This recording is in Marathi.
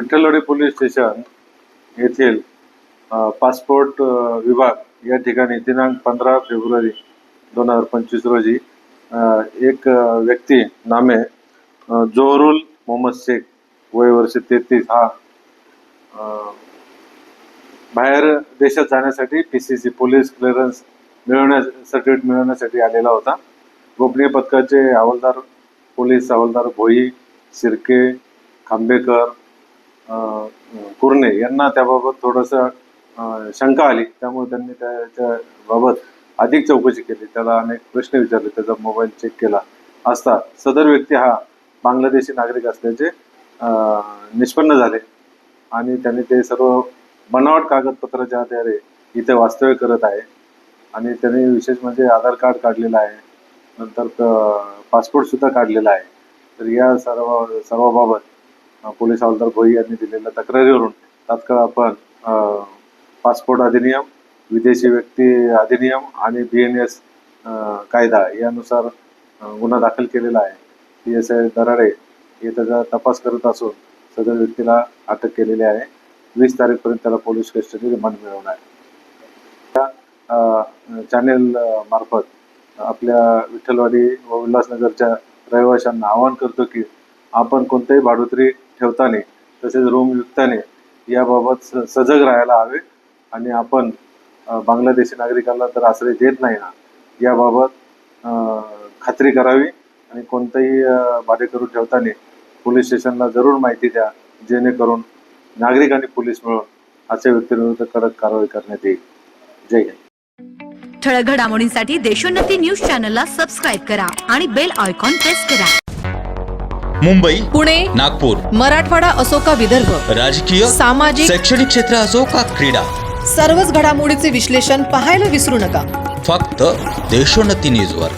विठ्ठलवाडी पोलीस स्टेशन येथील पासपोर्ट विभाग या ठिकाणी दिनांक 15 फेब्रुवारी 2025 रोजी एक व्यक्ती नामे जोहरुल मोहम्मद शेख वय वर्ष 33 हा बाहेर देशात जाण्यासाठी PCC पोलीस क्लिअरन्स सर्टिफिकेट मिळवण्यासाठी आलेला होता। गोपनीय पथकाचे हवालदार पोलीस हवालदार भोई, शिर्के, खांबेकर, कुर्णे यांना त्याबाबत थोडंसं शंका आली, त्यामुळे त्यांनी त्याच्या बाबत अधिक चौकशी केली। त्याला अनेक प्रश्न विचारले, त्याचा मोबाईल चेक केला असता सदर व्यक्ती हा बांगलादेशी नागरिक असल्याचे निष्पन्न झाले आणि त्यांनी ते सर्व बनावट कागदपत्राच्या आधारे इथे वास्तव्य करत आहे आणि त्यांनी विशेष म्हणजे आधार कार्ड काढलेलं आहे, नंतर पासपोर्ट सुद्धा काढलेला आहे। तर या सर्वाबाबत पोलीस हवालदार भोई यांनी दिलेल्या तक्रारीवरून तात्काळ आपण पासपोर्ट अधिनियम, विदेशी व्यक्ती अधिनियम आणि BNS कायदा यानुसार गुन्हा दाखल केलेला आहे। PSI दराडे हे त्याचा तपास करत असून सदर व्यक्तीला अटक केलेली आहे। 20 तारीखपर्यंत त्याला पोलीस कस्टडी रिमांड मिळवणार आहे। चॅनेल मार्फत आपल्या विठ्ठलवाडी व उल्हासनगरच्या रहिवाशांना आवाहन करतो की आपण कोणतेही भाडोत्री ठेवताना तसेच रूम विकताना याबाबत सजग राहायला हवे आणि आपण बांगलादेशी नागरिकांना तर आश्रय देत नाही ना याबाबत खात्री करावी आणि कोणतेही भाडेकरू ठेवताना पोलीस स्टेशनला जरूर माहिती द्या, जेणेकरून नागरिक आणि पोलीस मिळून अशा व्यक्तींविरुद्ध कडक कारवाई करण्यात येईल। जय हिंद। ठळक घडामोडींसाठी देशोन्नती न्यूज चॅनलला सबस्क्राईब करा आणि बेल आयकॉन प्रेस करा। मुंबई, पुणे, नागपूर, मराठवाडा असो का विदर्भ, राजकीय, सामाजिक, शैक्षणिक क्षेत्र असो का क्रीडा, सर्वच घडामोडीचे विश्लेषण पाहायला विसरू नका। फक्त देशोन्नती न्यूजवर।